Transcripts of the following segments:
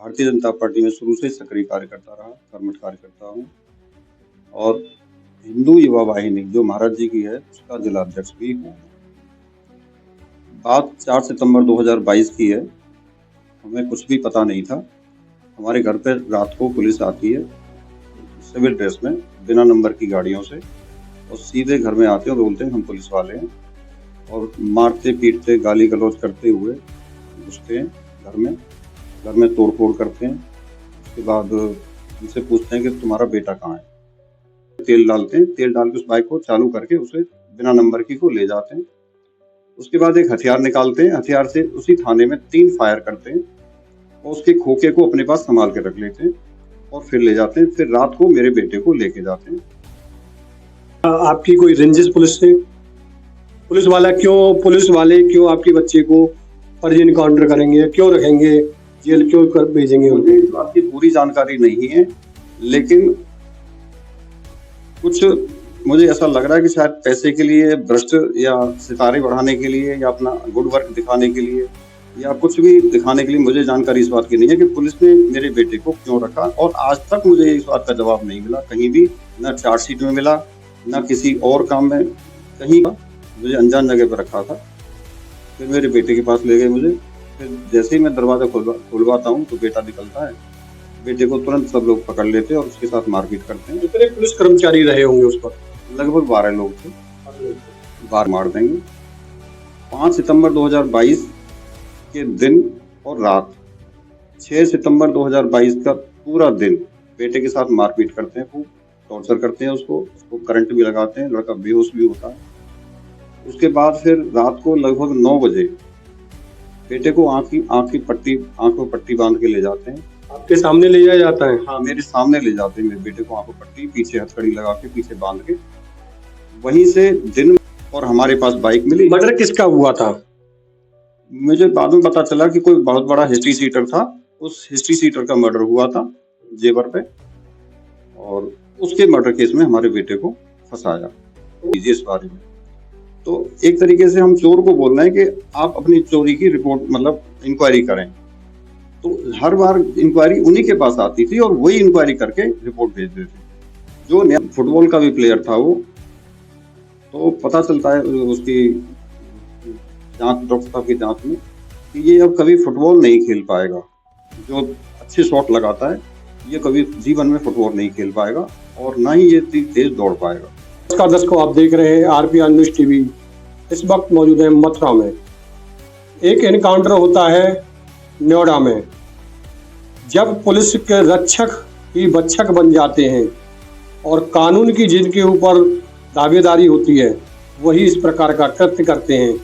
Bharatiya Janata party में शुरू से सक्रिय कार्यकर्ता रहा, कर्मठ कार्यकर्ता हूँ और हिंदू युवा वाहिनी जो महाराज जी की है उसका जिला अध्यक्ष भी हूँ। बात 4 सितंबर 2022 की है। हमें कुछ भी पता नहीं था। हमारे घर पे रात को पुलिस आती है सिविल ड्रेस में, बिना नंबर की गाड़ियों से, और सीधे घर में आते हैं और बोलते हैं हम पुलिस वाले हैं, और मारते पीटते गाली गलौज करते हुए घुसते हैं घर में तोड़फोड़ करते हैं। उसके बाद हमसे पूछते हैं कि तुम्हारा बेटा कहाँ है। तेल डालते हैं, तेल डाल के उस बाइक को चालू करके उसे बिना नंबर की को ले जाते हैं। उसके बाद एक हथियार निकालते हैं, हथियार से उसी थाने में 3 फायर करते हैं और उसके खोखे को अपने पास संभाल के रख लेते हैं और फिर ले जाते हैं। फिर रात को मेरे बेटे को लेके जाते हैं। आपकी कोई रंजिश पुलिस से? पुलिस वाले क्यों आपके बच्चे को फर्जी इनकाउंटर करेंगे, क्यों रखेंगे, जेल क्यों कर भेजेंगे? मुझे इस बात की पूरी जानकारी नहीं है, लेकिन कुछ मुझे ऐसा लग रहा है कि शायद पैसे के लिए, भ्रष्ट या सितारे बढ़ाने के लिए, या अपना गुड वर्क दिखाने के लिए, या कुछ भी दिखाने के लिए। मुझे जानकारी इस बात की नहीं है कि पुलिस ने मेरे बेटे को क्यों रखा, और आज तक मुझे इस बात का जवाब नहीं मिला कहीं भी, न चार्जशीट में मिला, न किसी और काम में कहीं। मुझे अनजान जगह पर रखा था। फिर मेरे बेटे के पास ले गए मुझे। फिर जैसे ही मैं दरवाजा खुलवाता हूँ तो बेटा निकलता है। बेटे को तुरंत सब लोग पकड़ लेते हैं और उसके साथ मारपीट करते हैं। कितने पुलिस कर्मचारी रहे होंगे उस पर? लगभग 12 लोग थे। बार मार देंगे। 5 सितंबर 2022 के दिन और रात, 6 सितंबर 2022 का पूरा दिन बेटे के साथ मारपीट करते हैं, खूब टॉर्चर करते हैं उसको करंट भी लगाते हैं, लड़का बेहोश भी होता है। उसके बाद फिर रात को लगभग 9 बजे बेटे को आंखों पट्टी बांध के ले जाते हैं। आपके सामने ले जाया जाता है? हाँ, मेरे सामने ले जाते हैं। मेरे बेटे को आंखों पट्टी, पीछे हथकड़ी लगा के, पीछे बांध के, वहीं से दिन। और हमारे पास बाइक मिली। मर्डर किसका हुआ था? मुझे बाद में पता चला कि कोई बहुत बड़ा हिस्ट्री सीटर था। उस हिस्ट्री सीटर का मर्डर हुआ था जेवर पे, और उसके मर्डर केस में हमारे बेटे को फंसाया। इस बारे में तो एक तरीके से हम चोर को बोल रहे हैं कि आप अपनी चोरी की रिपोर्ट, मतलब इंक्वायरी करें। तो हर बार इंक्वायरी उन्हीं के पास आती थी और वही इंक्वायरी करके रिपोर्ट भेज देते थे। जो नया फुटबॉल का भी प्लेयर था वो, तो पता चलता है उसकी जांच, डॉक्टर साहब की जांच में, कि ये अब कभी फुटबॉल नहीं खेल पाएगा। जो अच्छे शॉट लगाता है ये कभी जीवन में फुटबॉल नहीं खेल पाएगा, और ना ही ये तेज दौड़ पाएगा। नमस्कार दर्शकों, आप देख रहे हैं आरपीआर न्यूज टीवी। इस वक्त मौजूद है मथुरा में। एक एनकाउंटर होता है नोएडा में। जब पुलिस के रक्षक ही बच्चक बन जाते हैं और कानून की जिनके ऊपर दावेदारी होती है वही इस प्रकार का कृत्य करते हैं,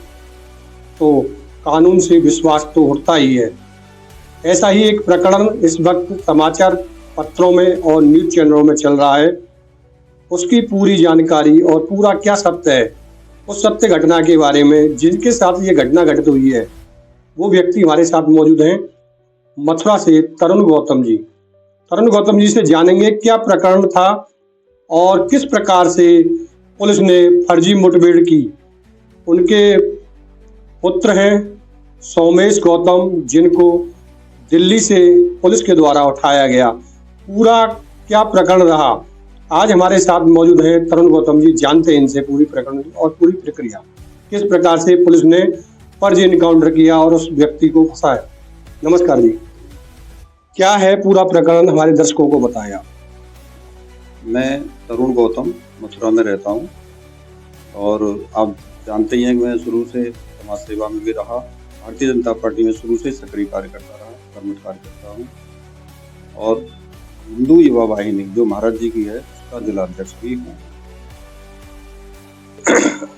तो कानून से विश्वास तो उठता ही है। ऐसा ही एक प्रकरण इस वक्त समाचार पत्रों में और न्यूज चैनलों में चल रहा है। उसकी पूरी जानकारी और पूरा क्या सत्य है, उस सत्य घटना के बारे में, जिनके साथ ये घटना घटित हुई है, वो व्यक्ति हमारे साथ मौजूद हैं। मथुरा से तरुण गौतम जी। तरुण गौतम जी से जानेंगे क्या प्रकरण था और किस प्रकार से पुलिस ने फर्जी मुठभेड़ की। उनके पुत्र हैं सोमेश गौतम, जिनको दिल्ली से पुलिस के द्वारा उठाया गया। पूरा क्या प्रकरण रहा, आज हमारे साथ मौजूद हैं तरुण गौतम जी। जानते हैं इनसे पूरी प्रकरण और पूरी प्रक्रिया, किस प्रकार से पुलिस ने फर्जी इनकाउंटर किया और उस व्यक्ति को फंसाया। नमस्कार जी, क्या है पूरा प्रकरण, हमारे दर्शकों को बताएं आप। मैं तरुण गौतम मथुरा में रहता हूँ, और आप जानते ही हैं कि मैं शुरू से समाज सेवा में भी रहा। भारतीय जनता पार्टी में शुरू से सक्रिय कार्यकर्ता रहा, कर्मठ कार्यकर्ता हूँ, और हिंदू युवा वाहिनी जो महाराज जी की है उसका जिला अध्यक्ष भी हूँ।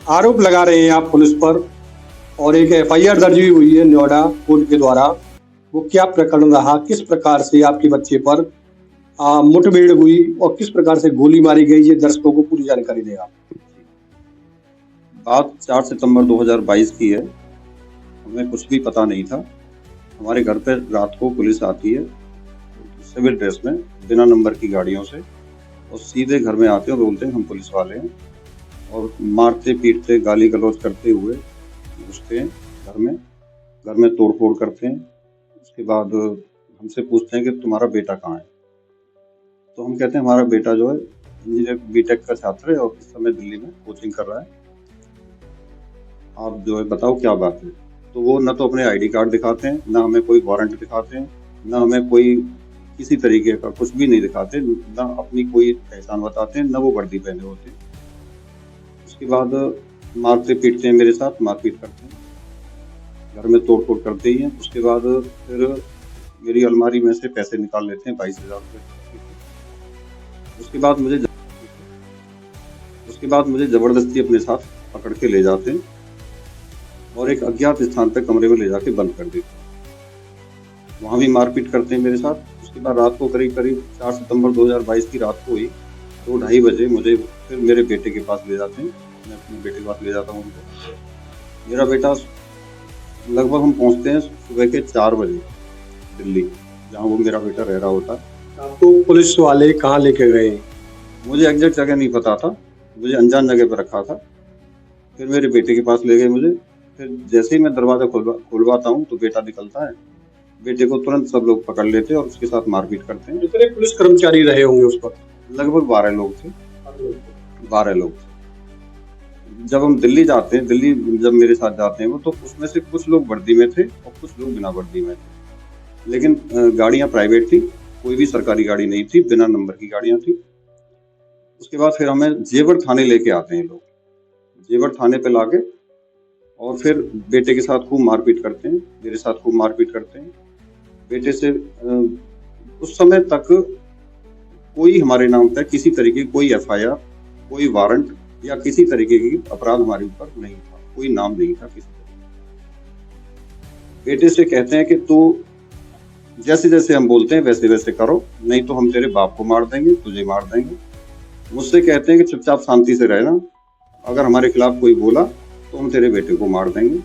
आरोप लगा रहे हैं आप पुलिस पर, और एक एफआईआर दर्ज भी हुई है नोएडा कोर्ट के द्वारा। वो क्या प्रकरण रहा, किस प्रकार से आपके बच्चे पर मुठभेड़ हुई और किस प्रकार से गोली मारी गई, ये दर्शकों को पूरी जानकारी दें आप। बात 4 सितंबर 2022 की है। हमें कुछ भी पता नहीं था। हमारे घर पे रात को पुलिस आती है सिविल ड्रेस में, बिना नंबर की गाड़ियों से, और सीधे घर में आते हैं और बोलते हैं हम पुलिस वाले हैं, और मारते पीटते गाली गलौज करते हुए घुसते हैं घर में तोड़फोड़ करते हैं। उसके बाद हमसे पूछते हैं कि तुम्हारा बेटा कहाँ है। तो हम कहते हैं हमारा बेटा जो है इंजीनियर बीटेक का छात्र है और इस समय दिल्ली में कोचिंग कर रहा है, आप जो है बताओ क्या बात है। तो वो न तो अपने आईडी कार्ड दिखाते हैं, न हमें कोई वारंट दिखाते हैं, न हमें कोई किसी तरीके का कुछ भी नहीं दिखाते, न अपनी कोई पहचान बताते हैं, न वो वर्दी पहने होते हैं। उसके बाद मारते पीटते हैं, मेरे साथ मारपीट करते हैं, घर में तोड़ फोड़ करते ही हैं। उसके बाद फिर मेरी अलमारी में से पैसे निकाल लेते हैं 22,000 रुपये। उसके बाद मुझे जबरदस्ती अपने साथ पकड़ के ले जाते हैं और एक अज्ञात स्थान पे कमरे में ले जाके बंद कर देते हैं। वहाँ भी मारपीट करते हैं मेरे साथ। उसके बाद रात को करीब 4 सितंबर 2022 की रात को ही 2-2:30 बजे मुझे फिर मेरे बेटे के पास ले जाते हैं। मैं अपने बेटे के पास ले जाता हूँ उनको। मेरा बेटा लगभग हम पहुँचते हैं सुबह के 4 बजे दिल्ली, जहाँ वो मेरा बेटा रह रहा होता है। आपको पुलिस वाले कहाँ लेके गए? मुझे एग्जैक्ट जगह नहीं पता था, मुझे अनजान जगह पर रखा था। फिर मेरे बेटे के पास ले गए मुझे। फिर जैसे ही मैं दरवाजा खुलवाता हूँ तो बेटा निकलता है। बेटे को तुरंत सब लोग पकड़ लेते हैं और उसके साथ मारपीट करते हैं। कितने पुलिस कर्मचारी रहे होंगे उस वक्त? लगभग 12 लोग थे। 12 लोग थे। जब हम दिल्ली जाते हैं, दिल्ली जब मेरे साथ जाते हैं वो, तो उसमें से कुछ लोग वर्दी में थे और कुछ लोग बिना वर्दी में थे। लेकिन गाड़ियाँ प्राइवेट थी, कोई भी सरकारी गाड़ी नहीं थी, बिना नंबर की गाड़ियाँ थी। उसके बाद फिर हमें जेवर थाने लेके आते हैं लोग। जेवर थाने पे लाके और फिर बेटे के साथ खूब मारपीट करते हैं, मेरे साथ खूब मारपीट करते हैं। बेटे से उस समय तक कोई हमारे नाम पे किसी तरीके की कोई एफआईआर, कोई वारंट या किसी तरीके की अपराध हमारे ऊपर नहीं था, कोई नाम नहीं था किसी तरीके। बेटे से कहते हैं कि तू जैसे जैसे हम बोलते हैं वैसे वैसे करो, नहीं तो हम तेरे बाप को मार देंगे, तुझे मार देंगे। मुझसे कहते हैं कि चुपचाप शांति से रहना, अगर हमारे खिलाफ कोई बोला तो हम तेरे बेटे को मार देंगे।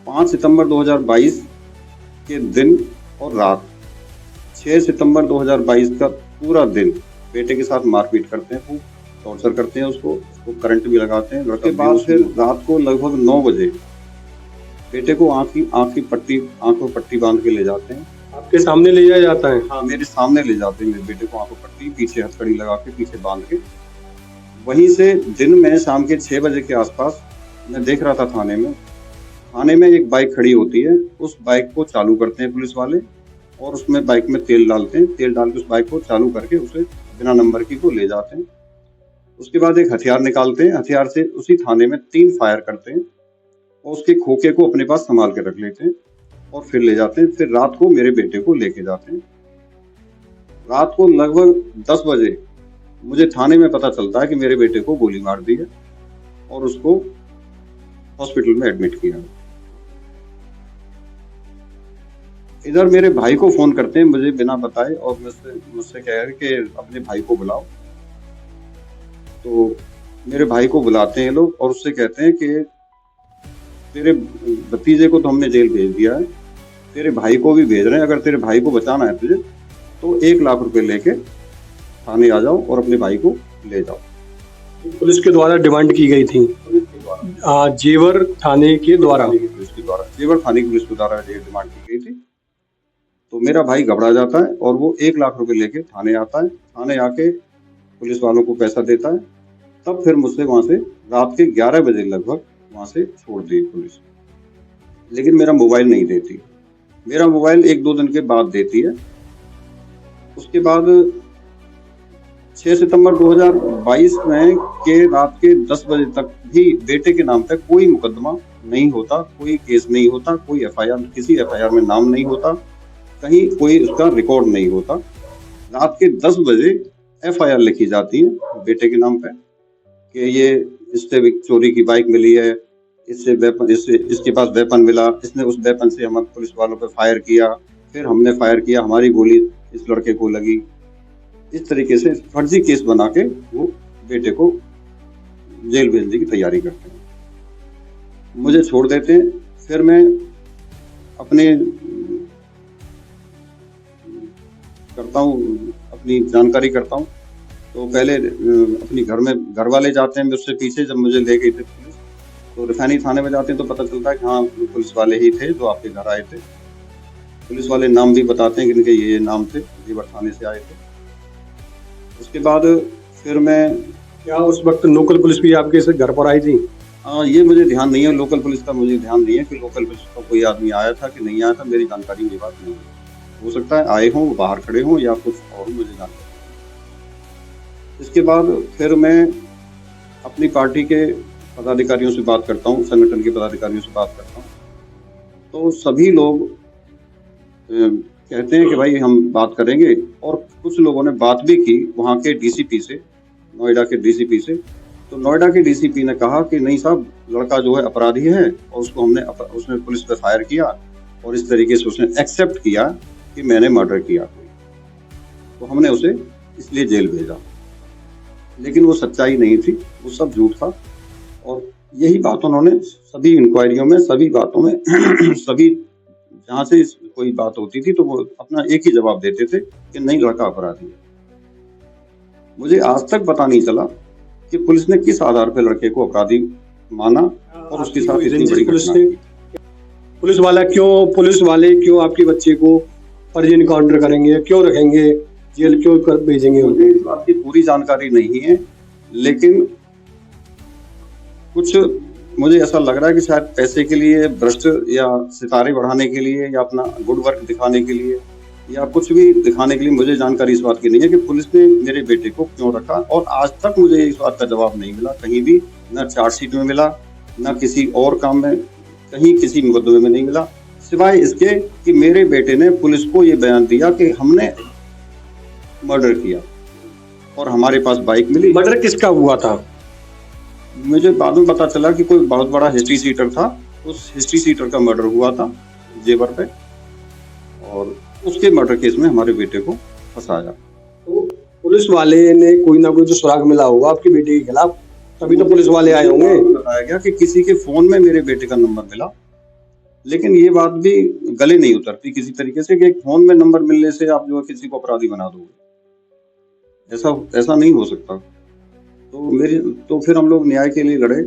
5 सितंबर 2022 के दिन और रात, 6 सितंबर 2022 का पूरा दिन बेटे के साथ मारपीट करते हैं, खूब टॉर्चर करते हैं उसको करंट भी लगाते हैं। उसके बाद फिर रात को लगभग 9 बजे बेटे को आंखों पट्टी बांध के ले जाते हैं। आपके सामने ले जाया जाता है? हाँ, मेरे सामने ले जाते हैं मेरे बेटे को आंखों पट्टी, पीछे हथकड़ी लगा के, पीछे बांध के। वहीं से दिन में शाम के 6 बजे के आसपास मैं देख रहा था थाने में एक बाइक खड़ी होती है, उस बाइक को चालू करते हैं पुलिस वाले और उसमें बाइक में तेल डालते हैं। तेल डाल के उस बाइक को चालू करके उसे बिना नंबर की को ले जाते हैं। उसके बाद एक हथियार निकालते हैं, हथियार से उसी थाने में 3 फायर करते हैं और उसके खोखे को अपने पास संभाल के रख लेते हैं और फिर ले जाते हैं। फिर रात को मेरे बेटे को लेके जाते हैं। रात को लगभग 10 बजे मुझे थाने में पता चलता है कि मेरे बेटे को गोली मार दी है और उसको हॉस्पिटल में एडमिट किया। इधर मेरे भाई को फोन करते हैं मुझे बिना बताए और मुझसे कह रहे कि अपने भाई को बुलाओ। तो मेरे भाई को बुलाते हैं लोग और उससे कहते हैं कि तेरे भतीजे को तो हमने जेल भेज दिया है, तेरे भाई को भी भेज रहे हैं, अगर तेरे भाई को बचाना है तुझे तो 1 लाख रुपए लेके थाने आ जाओ और अपने भाई को ले जाओ। पुलिस के द्वारा डिमांड की गई थी? जेवर थाने के द्वारा जेवर थाने की पुलिस के द्वारा डिमांड की गई थी। तो मेरा भाई घबरा जाता है और वो 1 लाख रुपए लेके थाने आता है। थाने आके पुलिस वालों को पैसा देता है, तब फिर मुझसे वहां से रात के 11 बजे लगभग वहां से छोड़ दी पुलिस। लेकिन मेरा मोबाइल नहीं देती, मेरा मोबाइल 1-2 दिन के बाद देती है। उसके बाद 6 सितंबर 2022 में के रात के 10 बजे तक भी बेटे के नाम पे कोई मुकदमा नहीं होता, कोई केस नहीं होता, कोई एफआईआर, किसी एफआईआर में नाम नहीं होता, कहीं कोई उसका रिकॉर्ड नहीं होता। रात के 10 बजे एफआईआर लिखी जाती है बेटे के नाम पे कि ये इससे चोरी की बाइक मिली है, इसके पास वेपन मिला, इसने उस वेपन से हम पुलिस वालों पे फायर किया, फिर हमने फायर किया, हमारी गोली इस लड़के को लगी। इस तरीके से फर्जी केस बना के वो बेटे को जेल भेजने की तैयारी करते हैं। मुझे छोड़ देते हैं। फिर मैं अपनी जानकारी करता हूँ। तो पहले अपनी घर वाले जाते हैं मुझसे पीछे, जब मुझे ले गई थी पुलिस तो रिफाइनरी थाने में जाते हैं तो पता चलता है कि हाँ पुलिस वाले ही थे जो आपके घर आए थे। पुलिस वाले नाम भी बताते हैं कि इनके ये नाम थे, जेवर थाने से आए थे। उसके बाद फिर मैं क्या उस वक्त लोकल पुलिस भी आपके से घर पर आई थी? ये मुझे ध्यान नहीं है, लोकल पुलिस का मुझे ध्यान नहीं है कि लोकल पुलिस का कोई आदमी आया था कि नहीं आया था, मेरी जानकारी में ये बात नहीं है। हो सकता है आए हों, बाहर खड़े हों या कुछ और, मुझे जानकारी नहीं। इसके बाद फिर मैं अपनी पार्टी के पदाधिकारियों से बात करता हूँ, संगठन के पदाधिकारियों से बात करता हूँ, तो सभी लोग कहते हैं कि भाई हम बात करेंगे। और कुछ लोगों ने बात भी की वहाँ के डीसीपी से, नोएडा के डीसीपी से। तो नोएडा के डीसीपी ने कहा कि नहीं साहब, लड़का जो है अपराधी है और उसको उसने पुलिस पे फायर किया और इस तरीके से उसने एक्सेप्ट किया कि मैंने मर्डर किया, तो हमने उसे इसलिए जेल भेजा। लेकिन वो सच्चाई नहीं थी, वो सब झूठ था। और यही बात उन्होंने सभी इंक्वायरियों में, सभी बातों में सभी जहाँ से कोई बात होती थी तो वो अपना एक ही जवाब देते थे कि नहीं, लड़का अपराधी है। मुझे आज तक पता नहीं चला कि पुलिस ने किस आधार पर लड़के को अपराधी माना और उसके साथ इतनी बड़ी घटना की। पुलिस वाले क्यों आपके बच्चे को फर्जी इनकाउंटर करेंगे, क्यों रखेंगे, जेल क्यों कर भेजेंगे? मुझे इस बात की पूरी जानकारी नहीं है, लेकिन कुछ मुझे ऐसा लग रहा है कि शायद पैसे के लिए, भ्रष्ट या सितारे बढ़ाने के लिए या अपना गुड वर्क दिखाने के लिए या कुछ भी दिखाने के लिए, मुझे जानकारी इस बात की नहीं है कि पुलिस ने मेरे बेटे को क्यों रखा। और आज तक मुझे इस बात का जवाब नहीं मिला कहीं भी, न चार्जशीट में मिला, न किसी और काम में, कहीं किसी मुकदमे में नहीं मिला, सिवाय इसके कि मेरे बेटे ने पुलिस को ये बयान दिया कि हमने मर्डर किया और हमारे पास बाइक मिली। मर्डर किसका हुआ था? मुझे बाद में पता चला कि कोई बहुत बड़ा हिस्ट्री सीटर था, उस हिस्ट्री सीटर का मर्डर हुआ था जेवर पे, और उसके मर्डर केस में हमारे बेटे को फंसाया। तो पुलिस वाले ने कोई ना कोई तो सुराग मिला होगा आपके बेटे के खिलाफ, तभी तो पुलिस वाले आए होंगे। बताया गया कि किसी के फोन में मेरे बेटे का नंबर मिला, लेकिन ये बात भी गले नहीं उतरती किसी तरीके से कि एक फोन में नंबर मिलने से आप जो है किसी को अपराधी बना दोगे। ऐसा नहीं हो सकता। तो फिर हम लोग न्याय के लिए लड़े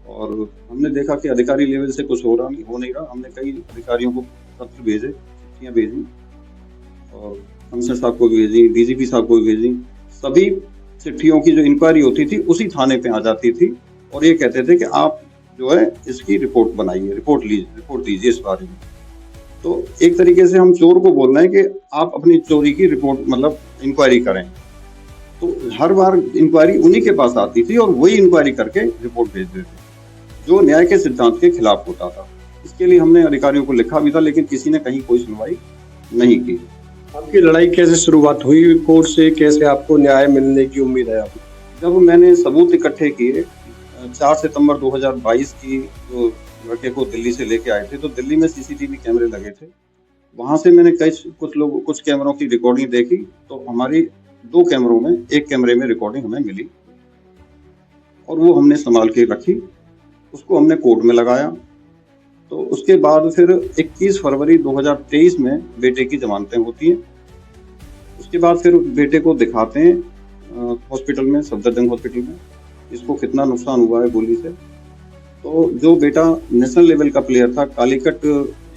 और हमने देखा कि अधिकारी लेवल से कुछ हो नहीं रहा। हमने कई अधिकारियों को पत्र भेजे, चिट्ठियां भेजी और कमिश्नर साहब को भी भेजी, डीजीपी साहब को भी भेजी। सभी चिट्ठियों की जो इंक्वायरी होती थी उसी थाने पे आ जाती थी और ये कहते थे कि आप जो है इसकी रिपोर्ट बनाइए, रिपोर्ट दीजिए इस बारे में। तो एक तरीके से हम चोर को बोल रहे हैं कि आप अपनी चोरी की रिपोर्ट, मतलब इंक्वायरी करें। तो हर बार इंक्वायरी उन्हीं के पास आती थी और वही इंक्वायरी करके रिपोर्ट भेज देते, जो न्याय के सिद्धांत के खिलाफ होता था। इसके लिए हमने अधिकारियों को लिखा भी था, लेकिन किसी ने कहीं कोई सुनवाई नहीं की। आपकी लड़ाई कैसे शुरुआत हुई कोर्ट से, कैसे आपको न्याय मिलने की उम्मीद है आपको? जब मैंने सबूत इकट्ठे किए 4 सितंबर 2022 की, जो लड़के को दिल्ली से लेके आए थे, तो दिल्ली में सीसीटीवी कैमरे लगे थे। वहां से मैंने कुछ कैमरों की रिकॉर्डिंग देखी, तो हमारी 2 कैमरों में, एक कैमरे में रिकॉर्डिंग हमें मिली और वो हमने संभाल के रखी, उसको हमने कोर्ट में लगाया। तो उसके बाद फिर 21 फरवरी 2023 में बेटे की जमानतें होती हैं। उसके बाद फिर बेटे को दिखाते हैं हॉस्पिटल में, सफदरजंग हॉस्पिटल में, इसको कितना नुकसान हुआ है गोली से। तो जो बेटा नेशनल लेवल का प्लेयर था, कालीकट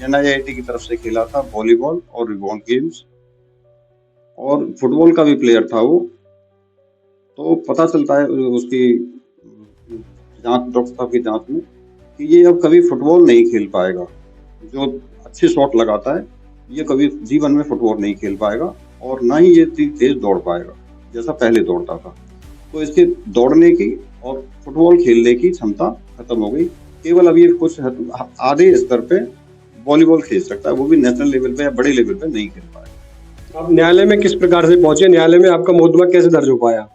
NIIT की तरफ से खेला था वॉलीबॉल और रिबॉन्ड गेम्स, और फुटबॉल का भी प्लेयर था वो। तो पता चलता है उसकी जांच, डॉक्टर साहब की जांच में, कि ये अब कभी फुटबॉल नहीं खेल पाएगा। जो अच्छे शॉट लगाता है, ये कभी जीवन में फुटबॉल नहीं खेल पाएगा और ना ही ये तेज दौड़ पाएगा जैसा पहले दौड़ता था। तो इसके दौड़ने की और फुटबॉल खेलने की क्षमता खत्म हो गई। केवल अब ये कुछ आधे स्तर पे वॉलीबॉल खेल सकता है, वो भी नेशनल लेवल पे या बड़े लेवल पे नहीं खेल पाएगा। आप न्यायालय में किस प्रकार से पहुंचे? न्यायालय में आपका मुकदमा कैसे दर्ज हो पाया?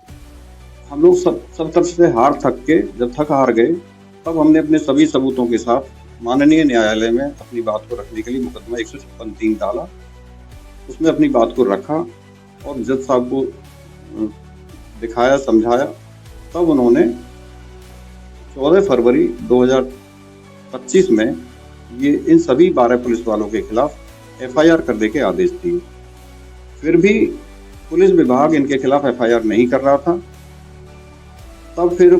हम लोग सब तरफ से जब थक हार गए, तब हमने अपने सभी सबूतों के साथ माननीय न्यायालय में अपनी बात को रखने के लिए मुकदमा 156(3) डाला। उसमें अपनी बात को रखा और जज साहब को दिखाया, समझाया। तब उन्होंने 14 फरवरी 2025 में ये इन सभी 12 पुलिस वालों के खिलाफ FIR करने के आदेश दिए। फिर भी पुलिस विभाग इनके खिलाफ FIR नहीं कर रहा था। तब फिर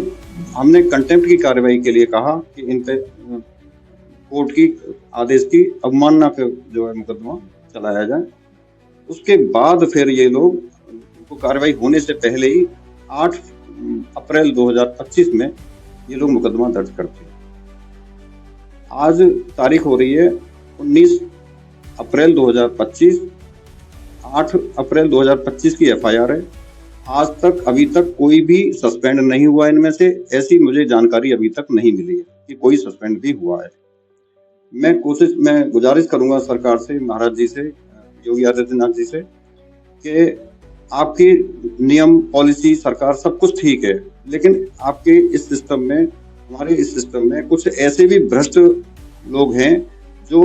हमने कंटेम्प्ट की कार्रवाई के लिए कहा कि इन पे कोर्ट की आदेश की अवमानना का जो है मुकदमा चलाया जाए। उसके बाद फिर ये लोग उनको कार्रवाई होने से पहले ही 8 अप्रैल 2025 में ये लोग मुकदमा दर्ज करते हैं। आज तारीख हो रही है 19 अप्रैल 2025, 8 अप्रैल 2025 की एफआईआर है। आज तक अभी तक कोई भी सस्पेंड नहीं हुआ इनमें से, ऐसी मुझे जानकारी अभी तक नहीं मिली है कि कोई सस्पेंड भी हुआ है। मैं गुजारिश करूंगा सरकार से, महाराज जी से, योगी आदित्यनाथ जी से, कि आपकी नियम, पॉलिसी, सरकार सब कुछ ठीक है, लेकिन आपके इस सिस्टम में, हमारे इस सिस्टम में कुछ ऐसे भी भ्रष्ट लोग हैं जो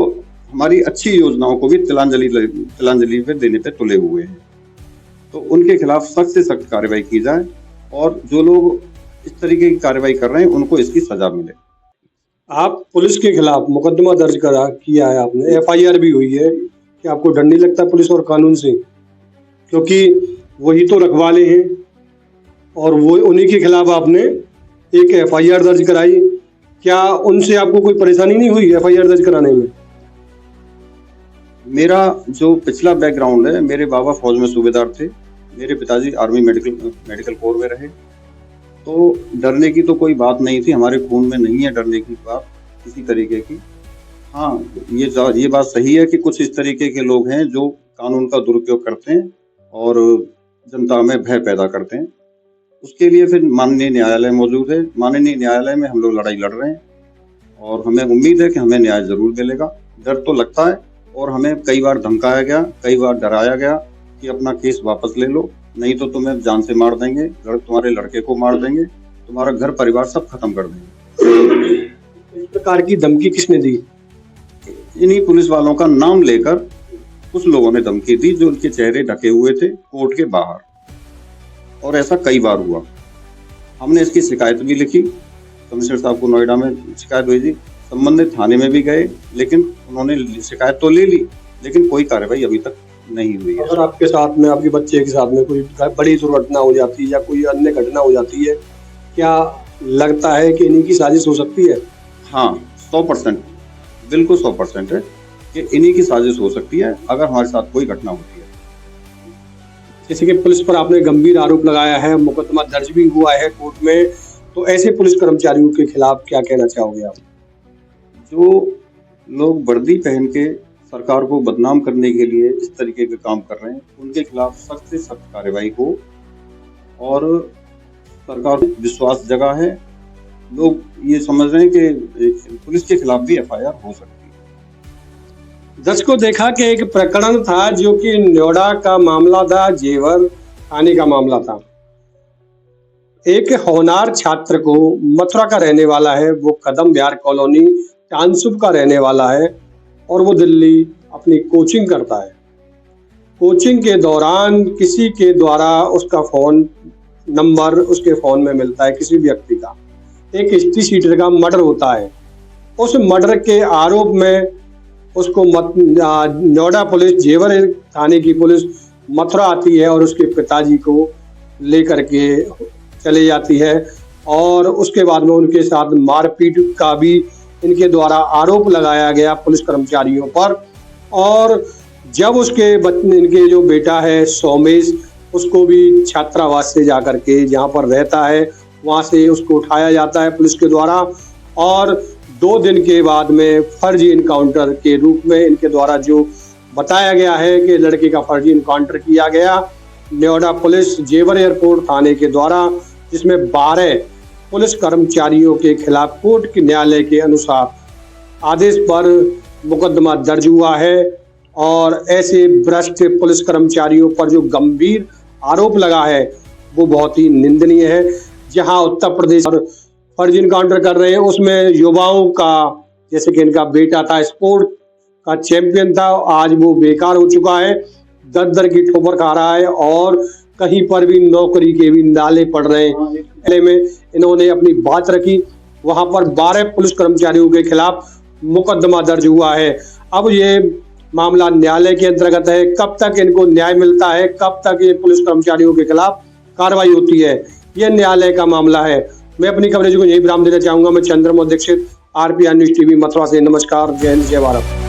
हमारी अच्छी योजनाओं को भी तिलांजलि पे देने पे तुले हुए हैं। तो उनके खिलाफ सख्त से सख्त कार्रवाई की जाए और जो लोग इस तरीके की कार्रवाई कर रहे हैं उनको इसकी सजा मिले। आप पुलिस के खिलाफ मुकदमा दर्ज किया है आपने, एफआईआर भी हुई है, कि आपको डर नहीं लगता पुलिस और कानून से? क्योंकि वही तो रखवाले हैं और वो उन्हीं के खिलाफ आपने एक एफआईआर दर्ज कराई। क्या उनसे आपको कोई परेशानी नहीं हुई एफआईआर दर्ज कराने में? मेरा जो पिछला बैकग्राउंड है, मेरे बाबा फौज में सूबेदार थे, मेरे पिताजी आर्मी मेडिकल कोर में रहे, तो डरने की तो कोई बात नहीं थी, हमारे खून में नहीं है डरने की बात किसी तरीके की। हाँ, ये बात सही है कि कुछ इस तरीके के लोग हैं जो कानून का दुरुपयोग करते हैं और जनता में भय पैदा करते हैं। उसके लिए फिर माननीय न्यायालय मौजूद है, माननीय न्यायालय में हम लोग लड़ाई लड़ रहे हैं और हमें उम्मीद है कि हमें न्याय जरूर मिलेगा। डर तो लगता है और हमें कई बार धमकाया गया, कई बार डराया गया कि अपना केस वापस ले लो, नहीं तो तुम्हें जान से मार देंगे, तुम्हारे लड़के को मार देंगे, तुम्हारा घर परिवार सब खत्म कर देंगे। इस प्रकार की धमकी किसने दी? इन्हीं पुलिस वालों का नाम लेकर कुछ लोगों ने धमकी दी जो उनके चेहरे ढके हुए थे कोर्ट के बाहर, और ऐसा कई बार हुआ। हमने इसकी शिकायत भी लिखी, कमिश्नर साहब को नोएडा में शिकायत भेजी, संबंधित थाने में भी गए, लेकिन उन्होंने शिकायत तो ले ली, लेकिन कोई कार्रवाई अभी तक नहीं हुई है। अगर आपके साथ में, आपके बच्चे के साथ में कोई बड़ी दुर्घटना हो जाती है या कोई अन्य घटना हो जाती है, क्या लगता है कि इन्हीं की साजिश हो सकती है? हाँ, 100%, बिल्कुल 100% है कि इन्हीं की साजिश हो सकती है अगर हमारे साथ कोई घटना होती है। जैसे कि पुलिस पर आपने गंभीर आरोप लगाया है, मुकदमा दर्ज भी हुआ है कोर्ट में, तो ऐसे पुलिस कर्मचारियों के खिलाफ क्या कहना चाहोगे आप? जो लोग वर्दी पहन के सरकार को बदनाम करने के लिए इस तरीके के काम कर रहे हैं, उनके खिलाफ सख्त से सख्त कार्रवाई हो और सरकार विश्वास जगा है। लोग ये समझ रहे हैं कि पुलिस के खिलाफ भी एफआईआर हो सकती है। दर्शकों, देखा कि एक प्रकरण था जो कि नोएडा का मामला था, जेवर थाने का मामला था। एक होनहार छात्र को, मथुरा का रहने वाला है, वो कदम विहार कॉलोनी टाउनशिप का रहने वाला है और वो दिल्ली अपनी कोचिंग करता है। कोचिंग के दौरान किसी के द्वारा उसका फोन नंबर उसके फोन में मिलता है, किसी व्यक्ति का, एक हिस्ट्री शीटर का मर्डर होता है। उस मर्डर के आरोप में उसको नोएडा पुलिस, जेवर थाने की पुलिस मथुरा आती है और उसके पिताजी को लेकर के चले जाती है और उसके बाद में उनके साथ मारपीट का भी इनके द्वारा आरोप लगाया गया पुलिस कर्मचारियों पर। और जब इनके जो बेटा है सोमेश, उसको भी छात्रावास से जाकर के जहाँ पर रहता है वहाँ से उसको उठाया जाता है पुलिस के द्वारा और 2 दिन के बाद में फर्जी इनकाउंटर के रूप में इनके द्वारा जो बताया गया है कि लड़के का फर्जी इनकाउंटर किया गया नोएडा पुलिस जेवर एयरपोर्ट थाने के द्वारा, जिसमें 12 पुलिस कर्मचारियों के खिलाफ कोर्ट के न्यायालय के अनुसार आदेश पर मुकदमा दर्ज हुआ है। और ऐसे भ्रष्ट पुलिस कर्मचारियों पर जो गंभीर आरोप लगा है वो बहुत ही निंदनीय है। जहां उत्तर प्रदेश फर्जी इनकाउंटर कर रहे हैं, उसमें युवाओं का, जैसे कि इनका बेटा था, स्पोर्ट का चैंपियन था, आज वो बेकार हो चुका है, दर की ठोकर खा रहा है और कहीं पर भी नौकरी के भी नाले पड़ रहे हैं। में इन्होंने अपनी बात रखी, वहां पर 12 पुलिस कर्मचारियों के खिलाफ मुकदमा दर्ज हुआ है। अब ये मामला न्यायालय के अंतर्गत है, कब तक इनको न्याय मिलता है, कब तक ये पुलिस कर्मचारियों के खिलाफ कार्रवाई होती है, ये न्यायालय का मामला है। मैं अपनी कवरेज को यही विराम देना चाहूंगा। मैं Chandramohan Dixit, RPR news TV Mathura से। नमस्कार, जय हिंद, जय भारत।